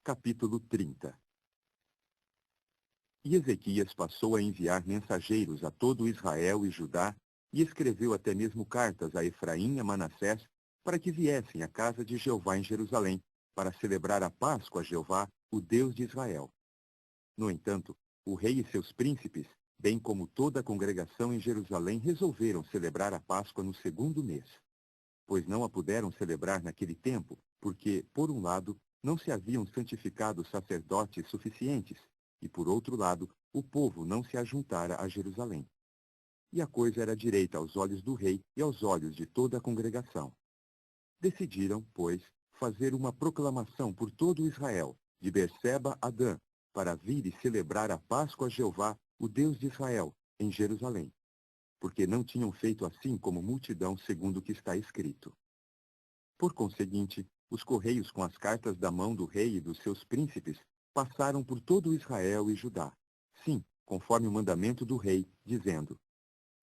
Capítulo 30. E Ezequias passou a enviar mensageiros a todo Israel e Judá, e escreveu até mesmo cartas a Efraim e a Manassés, para que viessem à casa de Jeová em Jerusalém, para celebrar a Páscoa a Jeová, o Deus de Israel. No entanto, o rei e seus príncipes, bem como toda a congregação em Jerusalém, resolveram celebrar a Páscoa no segundo mês. Pois não a puderam celebrar naquele tempo, porque, por um lado, não se haviam santificado sacerdotes suficientes, e por outro lado, o povo não se ajuntara a Jerusalém. E a coisa era direita aos olhos do rei e aos olhos de toda a congregação. Decidiram, pois, fazer uma proclamação por todo Israel, de Berseba a Dan, para vir e celebrar a Páscoa a Jeová, o Deus de Israel, em Jerusalém. Porque não tinham feito assim como multidão segundo o que está escrito. Por conseguinte, os correios com as cartas da mão do rei e dos seus príncipes passaram por todo Israel e Judá. Sim, conforme o mandamento do rei, dizendo: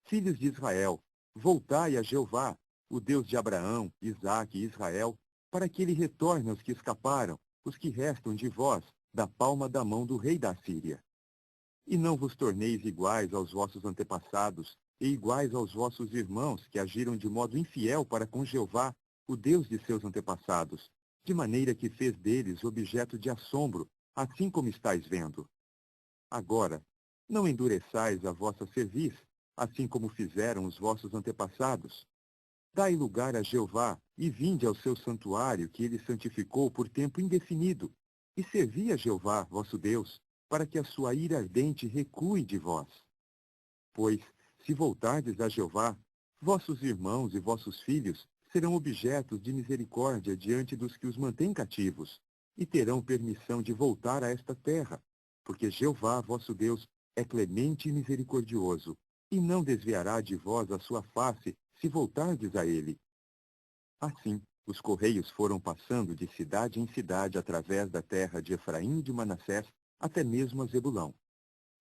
Filhos de Israel, voltai a Jeová, o Deus de Abraão, Isaque e Israel, para que ele retorne aos que escaparam, os que restam de vós, da palma da mão do rei da Síria. E não vos torneis iguais aos vossos antepassados, e iguais aos vossos irmãos que agiram de modo infiel para com Jeová, o Deus de seus antepassados, de maneira que fez deles objeto de assombro, assim como estáis vendo. Agora, não endureçais a vossa cerviz, assim como fizeram os vossos antepassados. Dai lugar a Jeová, e vinde ao seu santuário que ele santificou por tempo indefinido, e servi a Jeová, vosso Deus, para que a sua ira ardente recue de vós. Pois, se voltardes a Jeová, vossos irmãos e vossos filhos serão objetos de misericórdia diante dos que os mantêm cativos, e terão permissão de voltar a esta terra, porque Jeová, vosso Deus, é clemente e misericordioso, e não desviará de vós a sua face, se voltardes a ele. Assim, os correios foram passando de cidade em cidade através da terra de Efraim e de Manassés, até mesmo a Zebulão.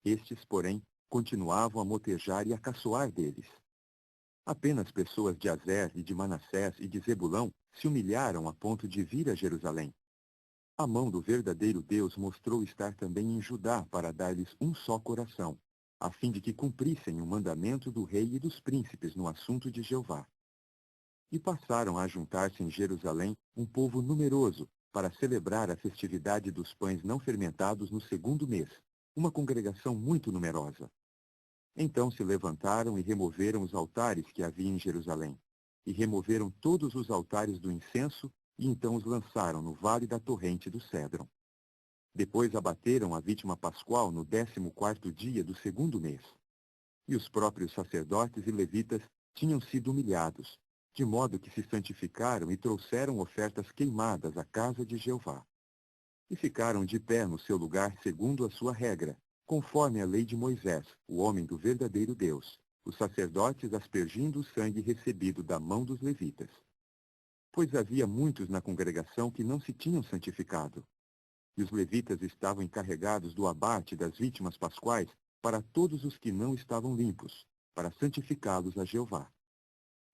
Estes, porém, continuavam a motejar e a caçoar deles. Apenas pessoas de Azer e de Manassés e de Zebulão se humilharam a ponto de vir a Jerusalém. A mão do verdadeiro Deus mostrou estar também em Judá para dar-lhes um só coração, a fim de que cumprissem o mandamento do rei e dos príncipes no assunto de Jeová. E passaram a juntar-se em Jerusalém um povo numeroso para celebrar a festividade dos pães não fermentados no segundo mês, uma congregação muito numerosa. Então se levantaram e removeram os altares que havia em Jerusalém, e removeram todos os altares do incenso, e então os lançaram no vale da torrente do Cédron. Depois abateram a vítima pascual no 14º dia do segundo mês. E os próprios sacerdotes e levitas tinham sido humilhados, de modo que se santificaram e trouxeram ofertas queimadas à casa de Jeová. E ficaram de pé no seu lugar segundo a sua regra, conforme a lei de Moisés, o homem do verdadeiro Deus, os sacerdotes aspergindo o sangue recebido da mão dos levitas. Pois havia muitos na congregação que não se tinham santificado. E os levitas estavam encarregados do abate das vítimas pascuais para todos os que não estavam limpos, para santificá-los a Jeová.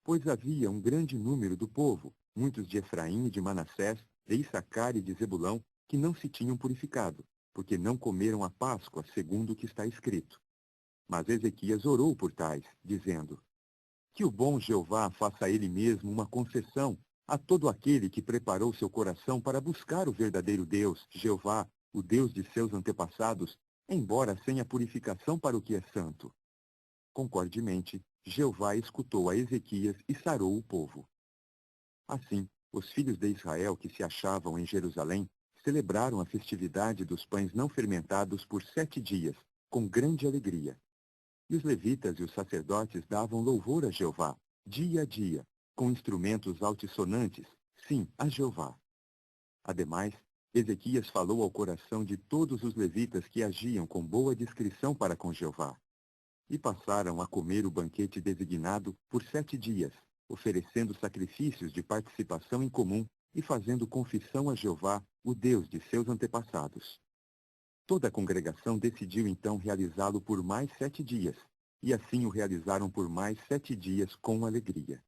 Pois havia um grande número do povo, muitos de Efraim e de Manassés, de Issacar e de Zebulão, que não se tinham purificado, porque não comeram a Páscoa, segundo o que está escrito. Mas Ezequias orou por tais, dizendo: Que o bom Jeová faça a ele mesmo uma concessão a todo aquele que preparou seu coração para buscar o verdadeiro Deus, Jeová, o Deus de seus antepassados, embora sem a purificação para o que é santo. Concordemente, Jeová escutou a Ezequias e sarou o povo. Assim, os filhos de Israel que se achavam em Jerusalém celebraram a festividade dos pães não fermentados por 7 dias, com grande alegria. E os levitas e os sacerdotes davam louvor a Jeová, dia a dia, com instrumentos altissonantes, sim, a Jeová. Ademais, Ezequias falou ao coração de todos os levitas que agiam com boa discrição para com Jeová. E passaram a comer o banquete designado por 7 dias, oferecendo sacrifícios de participação em comum e fazendo confissão a Jeová, o Deus de seus antepassados. Toda a congregação decidiu então realizá-lo por mais 7 dias, e assim o realizaram por mais 7 dias com alegria.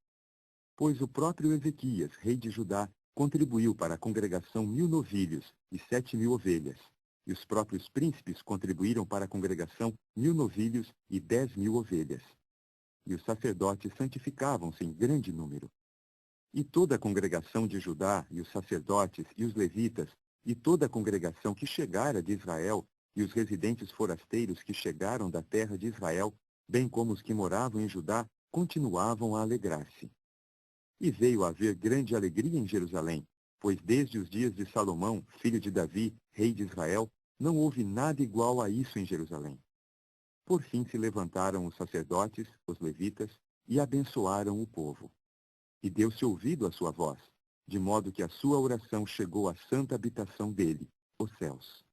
Pois o próprio Ezequias, rei de Judá, contribuiu para a congregação 1.000 novilhos e 7.000 ovelhas. E os próprios príncipes contribuíram para a congregação 1.000 novilhos e 10.000 ovelhas. E os sacerdotes santificavam-se em grande número. E toda a congregação de Judá, e os sacerdotes, e os levitas, e toda a congregação que chegara de Israel, e os residentes forasteiros que chegaram da terra de Israel, bem como os que moravam em Judá, continuavam a alegrar-se. E veio a haver grande alegria em Jerusalém, pois desde os dias de Salomão, filho de Davi, rei de Israel, não houve nada igual a isso em Jerusalém. Por fim se levantaram os sacerdotes, os levitas, e abençoaram o povo. E deu-se ouvido à sua voz, de modo que a sua oração chegou à santa habitação dele, os céus.